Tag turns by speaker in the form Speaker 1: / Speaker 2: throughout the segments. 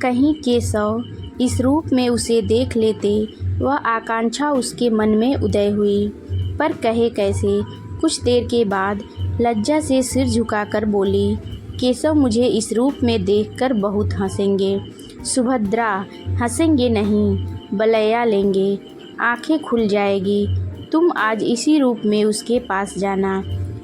Speaker 1: कहीं केशव इस रूप में उसे देख लेते, वह आकांक्षा उसके मन में उदय हुई, पर कहे कैसे। कुछ देर के बाद लज्जा से सिर झुकाकर बोली, केशव मुझे इस रूप में देखकर बहुत हंसेंगे। सुभद्रा, हंसेंगे नहीं, बलैया लेंगे, आंखें खुल जाएगी। तुम आज इसी रूप में उसके पास जाना।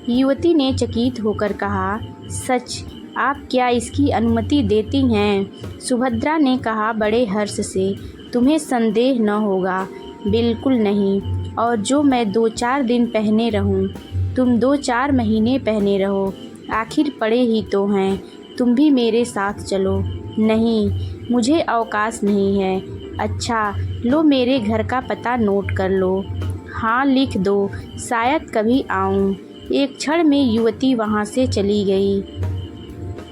Speaker 1: युवती ने चकित होकर कहा, सच? आप क्या इसकी अनुमति देती हैं? सुभद्रा ने कहा बड़े हर्ष से, तुम्हें संदेह न होगा। बिल्कुल नहीं, और जो मैं 2-4 दिन पहने रहूं, तुम 2-4 महीने पहने रहो, आखिर पड़े ही तो हैं। तुम भी मेरे साथ चलो। नहीं, मुझे अवकाश नहीं है। अच्छा, लो मेरे घर का पता नोट कर लो। हाँ, लिख दो, शायद कभी आऊं। एक क्षण में युवती वहां से चली गई।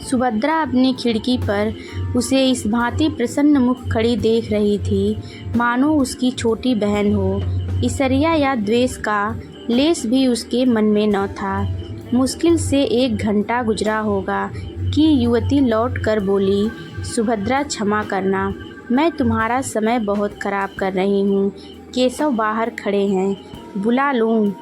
Speaker 1: सुभद्रा अपनी खिड़की पर उसे इस भांति प्रसन्न मुख खड़ी देख रही थी, मानो उसकी छोटी बहन हो। ईर्ष्या या द्वेष का लेश भी उसके मन में न था। मुश्किल से 1 घंटा गुजरा होगा कि युवती लौट कर बोली, सुभद्रा क्षमा करना, मैं तुम्हारा समय बहुत खराब कर रही हूँ। केशव बाहर खड़े हैं, बुला लूँ?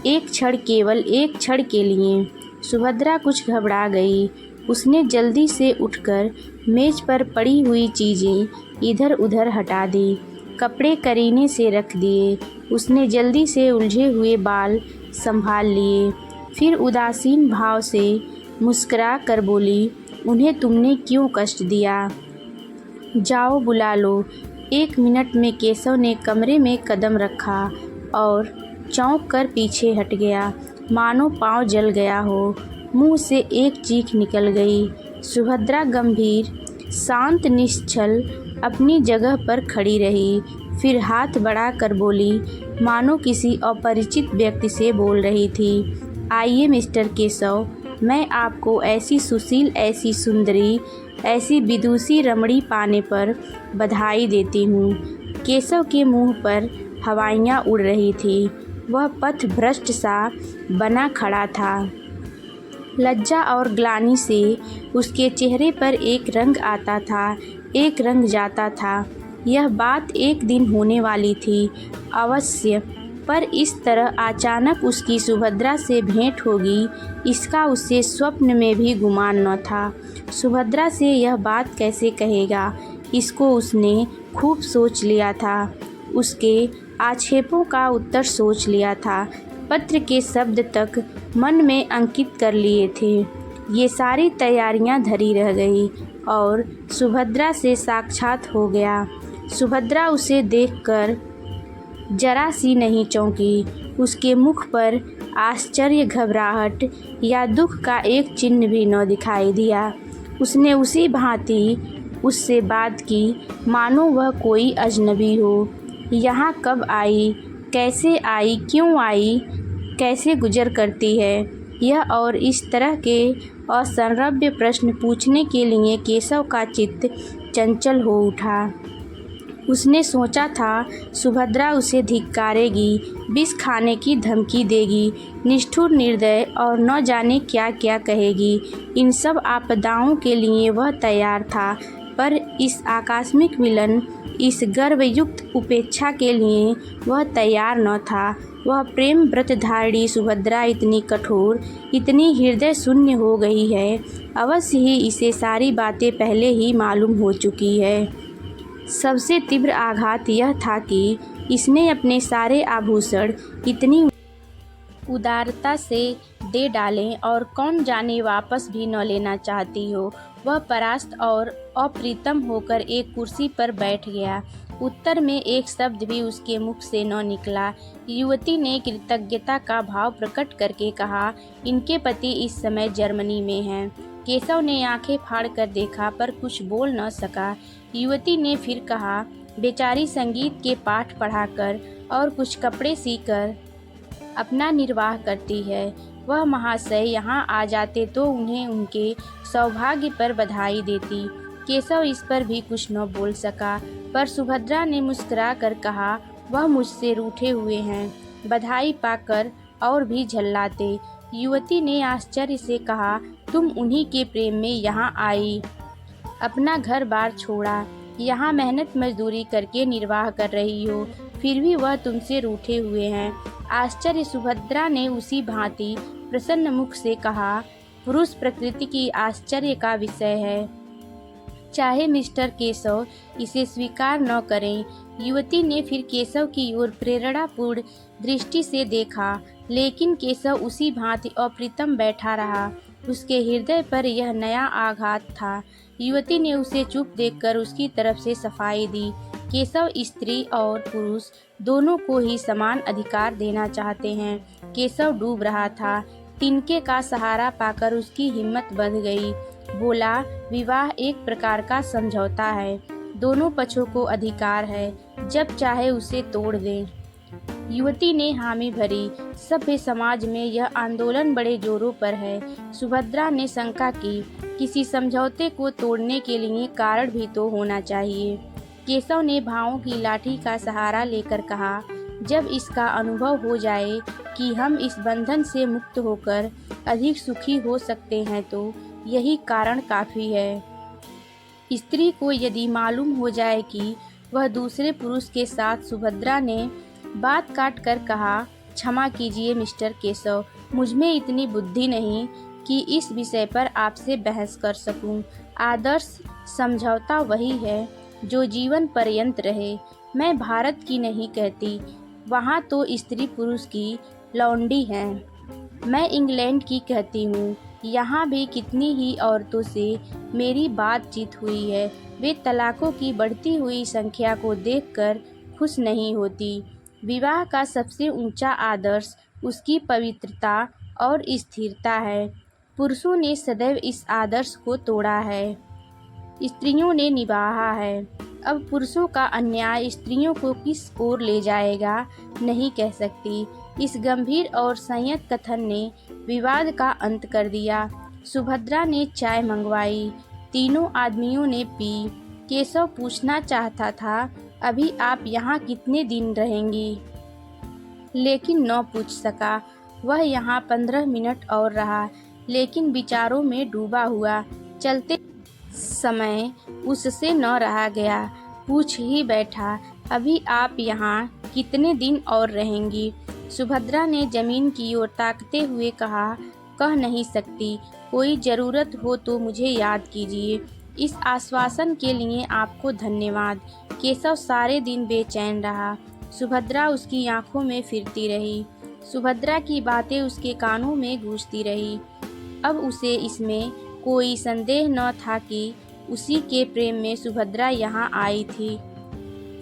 Speaker 1: एक क्षण, केवल एक क्षण के लिए। सुभद्रा कुछ घबरा गई। उसने जल्दी से उठकर मेज पर पड़ी हुई चीज़ें इधर उधर हटा दी, कपड़े करीने से रख दिए। उसने जल्दी से उलझे हुए बाल संभाल लिए, फिर उदासीन भाव से मुस्कुरा कर बोली, उन्हें तुमने क्यों कष्ट दिया? जाओ बुला लो। 1 मिनट में केशव ने कमरे में कदम रखा और चौंक कर पीछे हट गया, मानो पाँव जल गया हो। मुंह से एक चीख निकल गई। सुभद्रा गंभीर, शांत, निश्चल अपनी जगह पर खड़ी रही, फिर हाथ बढ़ाकर बोली, मानो किसी अपरिचित व्यक्ति से बोल रही थी, आइए मिस्टर केशव, मैं आपको ऐसी सुशील, ऐसी सुंदरी, ऐसी विदुषी रमणी पाने पर बधाई देती हूँ। केशव के मुंह पर हवाइयाँ उड़ रही थी। वह पथभ्रष्ट सा बना खड़ा था। लज्जा और ग्लानि से उसके चेहरे पर एक रंग आता था, एक रंग जाता था। यह बात एक दिन होने वाली थी अवश्य, पर इस तरह अचानक उसकी सुभद्रा से भेंट होगी, इसका उसे स्वप्न में भी गुमान न था। सुभद्रा से यह बात कैसे कहेगा, इसको उसने खूब सोच लिया था। उसके आक्षेपों का उत्तर सोच लिया था, पत्र के शब्द तक मन में अंकित कर लिए थे। ये सारी तैयारियां धरी रह गई और सुभद्रा से साक्षात हो गया। सुभद्रा उसे देखकर जरा सी नहीं चौंकी। उसके मुख पर आश्चर्य, घबराहट या दुख का एक चिन्ह भी न दिखाई दिया। उसने उसी भांति उससे बात की, मानो वह कोई अजनबी हो। यहाँ कब आई, कैसे आई, क्यों आई, कैसे गुजर करती है, यह और इस तरह के असंरभ्य प्रश्न पूछने के लिए केशव का चित्त चंचल हो उठा। उसने सोचा था सुभद्रा उसे धिक्कारेगी, विष खाने की धमकी देगी, निष्ठुर, निर्दय और न जाने क्या क्या कहेगी। इन सब आपदाओं के लिए वह तैयार था, पर इस आकस्मिक मिलन, इस गर्वयुक्त उपेक्षा के लिए वह तैयार न था। वह प्रेम व्रतधारिणी सुभद्रा इतनी कठोर, इतनी हृदय शून्य हो गई है। अवश्य ही इसे सारी बातें पहले ही मालूम हो चुकी है। सबसे तीव्र आघात यह था कि इसने अपने सारे आभूषण इतनी उदारता से दे डालें और कौन जाने वापस भी न लेना चाहती हो। वह परास्त और अप्रीतम होकर एक कुर्सी पर बैठ गया। उत्तर में एक शब्द भी उसके मुख से न निकला। युवती ने कृतज्ञता का भाव प्रकट करके कहा, इनके पति इस समय जर्मनी में हैं। केशव ने आंखें फाड़कर देखा पर कुछ बोल न सका। युवती ने फिर कहा, बेचारी संगीत के पाठ पढ़ाकर और कुछ कपड़े सीकर अपना निर्वाह करती है। वह महाशय यहाँ आ जाते तो उन्हें उनके सौभाग्य पर बधाई देती। केशव इस पर भी कुछ न बोल सका, पर सुभद्रा ने मुस्कुरा कर कहा, वह मुझसे रूठे हुए हैं, बधाई पाकर और भी झल्लाते। युवती ने आश्चर्य से कहा, तुम उन्हीं के प्रेम में यहाँ आई? अपना घर बार छोड़ा, यहाँ मेहनत मजदूरी करके निर्वाह कर रही हो, फिर भी वह तुमसे रूठे हुए हैं। आश्चर्य। सुभद्रा ने उसी भांति प्रसन्न मुख से कहा, पुरुष प्रकृति की आश्चर्य का विषय है, चाहे मिस्टर केशव इसे स्वीकार न करें। युवती ने फिर केशव की ओर प्रेरणापूर्ण दृष्टि से देखा, लेकिन केशव उसी भांति अप्रितम बैठा रहा। उसके हृदय पर यह नया आघात था। युवती ने उसे चुप देखकर उसकी तरफ से सफाई दी। केशव स्त्री और पुरुष दोनों को ही समान अधिकार देना चाहते हैं। केशव डूब रहा था। तिनके का सहारा पाकर उसकी हिम्मत बढ़ गई। बोला, विवाह एक प्रकार का समझौता है, दोनों पक्षों को अधिकार है, जब चाहे उसे तोड़ दें। युवती ने हामी भरी। सभ्य समाज में यह आंदोलन बड़े जोरों पर है। सुभद्रा ने शंका की, किसी समझौते को तोड़ने के लिए कारण भी तो होना चाहिए। केशव ने भावों की लाठी का सहारा लेकर कहा, जब इसका अनुभव हो जाए कि हम इस बंधन से मुक्त होकर अधिक सुखी हो सकते हैं तो यही कारण काफी है। स्त्री को यदि मालूम हो जाए कि वह दूसरे पुरुष के साथ, सुभद्रा ने बात काट कर कहा, क्षमा कीजिए मिस्टर केशव, मुझमें इतनी बुद्धि नहीं कि इस विषय पर आपसे बहस कर सकूं। आदर्श समझौता वही है जो जीवन पर्यंत रहे। मैं भारत की नहीं कहती, वहाँ तो स्त्री पुरुष की लौंडी हैं। मैं इंग्लैंड की कहती हूँ, यहाँ भी कितनी ही औरतों से मेरी बातचीत हुई है। वे तलाकों की बढ़ती हुई संख्या को देखकर खुश नहीं होती। विवाह का सबसे ऊंचा आदर्श उसकी पवित्रता और स्थिरता है। पुरुषों ने सदैव इस आदर्श को तोड़ा है, स्त्रियों ने निभाया है। अब पुरुषों का अन्याय स्त्रियों को किस ओर ले जाएगा, नहीं कह सकती। इस गंभीर और संयत कथन ने विवाद का अंत कर दिया। सुभद्रा ने चाय मंगवाई। तीनों आदमियों ने पी। केशव पूछना चाहता था, अभी आप यहाँ कितने दिन रहेंगी, लेकिन न पूछ सका। वह यहाँ 15 मिनट और रहा, लेकिन विचारों में डूबा हुआ चलते समय उससे न रहा गया। पूछ ही बैठा, अभी आप यहाँ कितने दिन और रहेंगी। सुभद्रा ने जमीन की ओर ताकते हुए कहा, कह नहीं सकती, कोई ज़रूरत हो तो मुझे याद कीजिए। इस आश्वासन के लिए आपको धन्यवाद। केशव सारे दिन बेचैन रहा। सुभद्रा उसकी आंखों में फिरती रही। सुभद्रा की बातें उसके कानों में गूंजती रही। अब उसे इसमें कोई संदेह न था कि उसी के प्रेम में सुभद्रा यहाँ आई थी।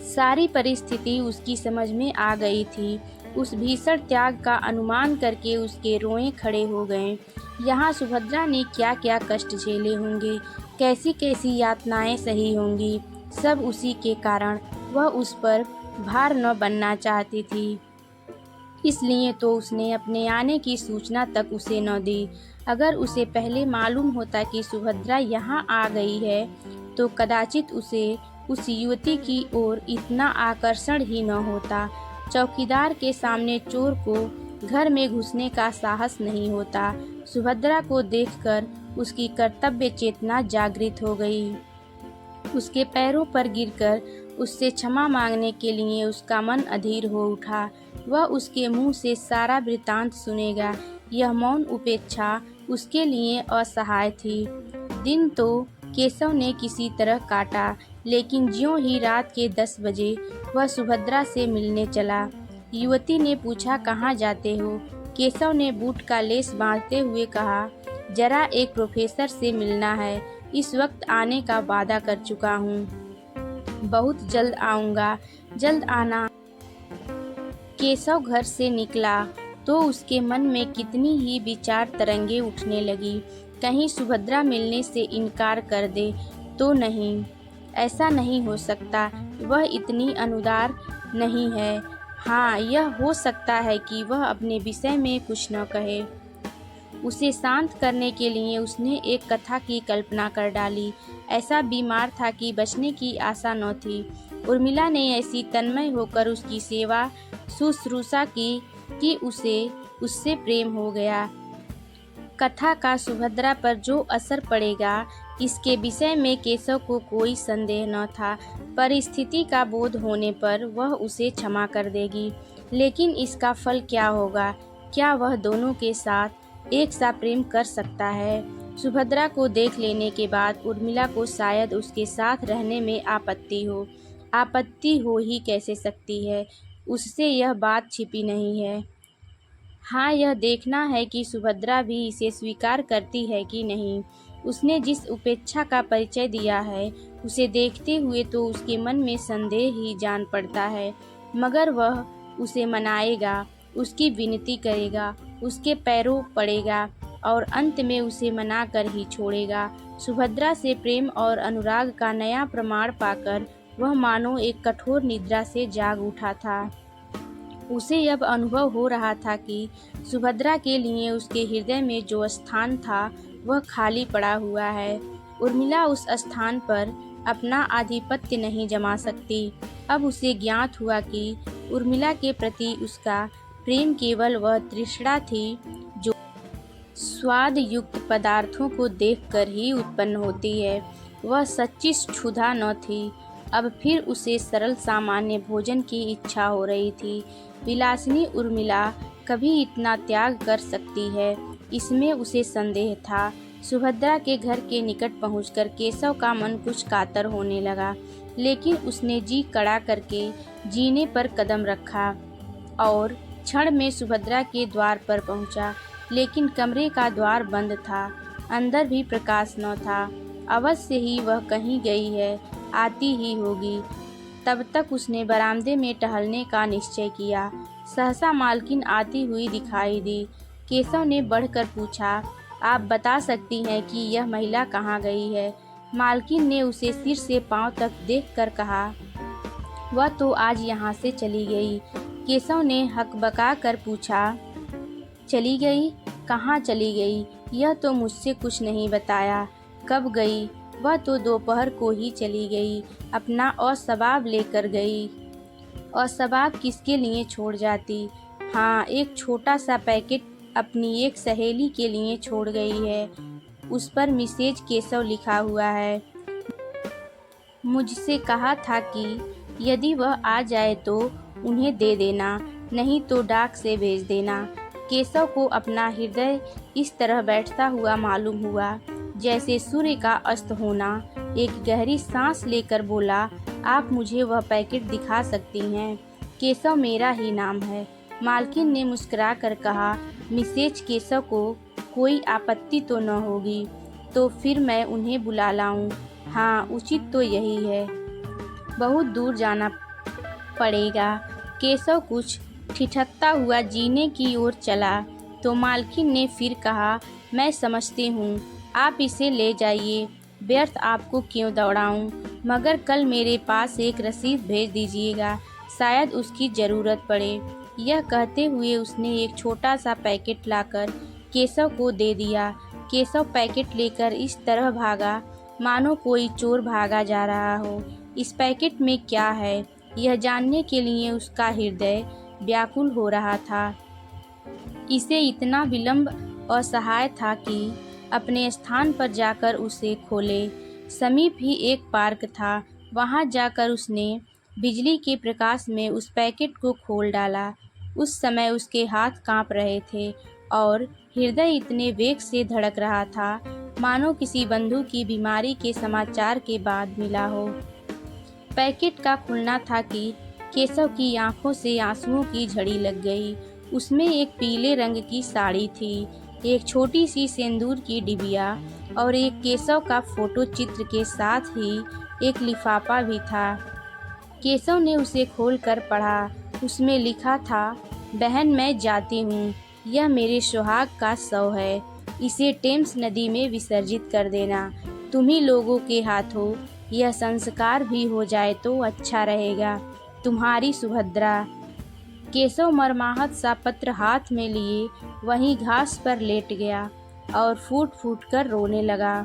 Speaker 1: सारी परिस्थिति उसकी समझ में आ गई थी। उस भीषण त्याग का अनुमान करके उसके रोए खड़े हो गए। यहाँ सुभद्रा ने क्या क्या कष्ट झेले होंगे, कैसी कैसी यातनाएं सही होंगी, सब उसी के कारण। वह उस पर भार न बनना चाहती थी, इसलिए तो उसने अपने आने की सूचना तक उसे न दी। अगर उसे पहले मालूम होता कि सुभद्रा यहाँ आ गई है तो कदाचित उसे उस युवती की ओर इतना आकर्षण ही न होता। चौकीदार के सामने चोर को घर में घुसने का साहस नहीं होता। सुभद्रा को देखकर उसकी कर्तव्य चेतना जागृत हो गई। उसके पैरों पर गिरकर उससे क्षमा मांगने के लिए उसका मन अधीर हो उठा। वह उसके मुंह से सारा वृतांत सुनेगा, यह मौन उपेक्षा उसके लिए असहाय थी। दिन तो केशव ने किसी तरह काटा, लेकिन ज्यों ही रात के 10 बजे वह सुभद्रा से मिलने चला। युवती ने पूछा, कहाँ जाते हो? केशव ने बूट का लेस बांधते हुए कहा, जरा एक प्रोफेसर से मिलना है, इस वक्त आने का वादा कर चुका हूँ। बहुत जल्द आऊँगा, जल्द आना। केशव घर से निकला तो उसके मन में कितनी ही विचार तरंगे उठने लगी। कहीं सुभद्रा मिलने से इनकार कर दे तो नहीं, ऐसा नहीं हो सकता, वह इतनी अनुदार नहीं है। हाँ, यह हो सकता है कि वह अपने विषय में कुछ न कहे। उसे शांत करने के लिए उसने एक कथा की कल्पना कर डाली। ऐसा बीमार था कि बचने की आशा न थी। उर्मिला ने ऐसी तन्मय होकर उसकी सेवा शुश्रूषा की कि उसे उससे प्रेम हो गया। कथा का सुभद्रा पर जो असर पड़ेगा इसके विषय में केशव को कोई संदेह न था। परिस्थिति का बोध होने पर वह उसे क्षमा कर देगी, लेकिन इसका फल क्या होगा? क्या वह दोनों के साथ एक सा प्रेम कर सकता है? सुभद्रा को देख लेने के बाद उर्मिला को शायद उसके साथ रहने में आपत्ति हो ही कैसे सकती है? उससे यह बात छिपी नहीं है। हाँ, यह देखना है कि सुभद्रा भी इसे स्वीकार करती है कि नहीं। उसने जिस उपेक्षा का परिचय दिया है, उसे देखते हुए तो उसके मन में संदेह ही जान पड़ता है, मगर वह उसे मनाएगा, उसकी विनती करेगा, उसके पैरों पड़ेगा और अंत में उसे मनाकर ही छोड़ेगा। सुभद्रा से प्रेम और अनुराग का नया प्रमाण पाकर वह मानो एक कठोर निद्रा से जाग उठा था। उसे अब अनुभव हो रहा था कि सुभद्रा के लिए उसके हृदय में जो स्थान था वह खाली पड़ा हुआ है। उर्मिला उस स्थान पर अपना आधिपत्य नहीं जमा सकती। अब उसे ज्ञात हुआ कि उर्मिला के प्रति उसका प्रेम केवल वह तृष्णा थी जो स्वाद युक्त पदार्थों को देखकर ही उत्पन्न होती है। वह सच्ची क्षुधा न थी। अब फिर उसे सरल सामान्य भोजन की इच्छा हो रही थी। विलासिनी उर्मिला कभी इतना त्याग कर सकती है, इसमें उसे संदेह था। सुभद्रा के घर के निकट पहुंचकर केशव का मन कुछ कातर होने लगा, लेकिन उसने जी कड़ा करके जीने पर कदम रखा और क्षण में सुभद्रा के द्वार पर पहुंचा। लेकिन कमरे का द्वार बंद था, अंदर भी प्रकाश न था। अवश्य ही वह कहीं गई है, आती ही होगी। तब तक उसने बरामदे में टहलने का निश्चय किया। सहसा मालकिन आती हुई दिखाई दी। केशव ने बढ़कर पूछा, आप बता सकती हैं कि यह महिला कहाँ गई है? मालकिन ने उसे सिर से पांव तक देखकर कहा, वह तो आज यहाँ से चली गई। केशव ने हकबका कर पूछा, चली गई? कहाँ चली गई? यह तो मुझसे कुछ नहीं बताया। कब गई? वह तो दोपहर को ही चली गई। अपना औसबाब लेकर गई। औसबाब किसके लिए छोड़ जाती? हाँ, एक छोटा सा पैकेट अपनी एक सहेली के लिए छोड़ गई है। उस पर मिसेज केशव लिखा हुआ है। मुझसे कहा था कि यदि वह आ जाए तो उन्हें दे देना, नहीं तो डाक से भेज देना। केशव को अपना हृदय इस तरह बैठता हुआ मालूम हुआ जैसे सूर्य का अस्त होना। एक गहरी सांस लेकर बोला, आप मुझे वह पैकेट दिखा सकती हैं? केशव मेरा ही नाम है। मालकिन ने मुस्कुरा कर कहा, मिसेज केशव को कोई आपत्ति तो न होगी? तो फिर मैं उन्हें बुला लाऊं? हाँ, उचित तो यही है। बहुत दूर जाना पड़ेगा। केशव कुछ ठिठकता हुआ जीने की ओर चला तो मालकिन ने फिर कहा, मैं समझती हूँ, आप इसे ले जाइए, व्यर्थ आपको क्यों दौड़ाऊं, मगर कल मेरे पास एक रसीद भेज दीजिएगा, शायद उसकी ज़रूरत पड़े। यह कहते हुए उसने एक छोटा सा पैकेट लाकर केशव को दे दिया। केशव पैकेट लेकर इस तरह भागा मानो कोई चोर भागा जा रहा हो। इस पैकेट में क्या है, यह जानने के लिए उसका हृदय व्याकुल हो रहा था। इसे इतना विलंब असहाय था कि अपने स्थान पर जाकर उसे खोले। समीप ही एक पार्क था, वहां जाकर उसने बिजली के प्रकाश में उस पैकेट को खोल डाला। उस समय उसके हाथ कांप रहे थे और हृदय इतने वेग से धड़क रहा था मानो किसी बंधु की बीमारी के समाचार के बाद मिला हो। पैकेट का खुलना था कि केशव की आंखों से आंसुओं की झड़ी लग गई। उसमें एक पीले रंग की साड़ी थी, एक छोटी सी सिंदूर की डिबिया और एक केशव का फोटो चित्र के साथ ही एक लिफाफा भी था। केशव ने उसे खोलकर पढ़ा। उसमें लिखा था, बहन मैं जाती हूँ, यह मेरे सुहाग का शव है, इसे टेम्स नदी में विसर्जित कर देना। तुम्ही लोगों के हाथों यह संस्कार भी हो जाए तो अच्छा रहेगा। तुम्हारी सुभद्रा। केशव मरमाहत सा पत्र हाथ में लिए वहीं घास पर लेट गया और फूट फूट कर रोने लगा।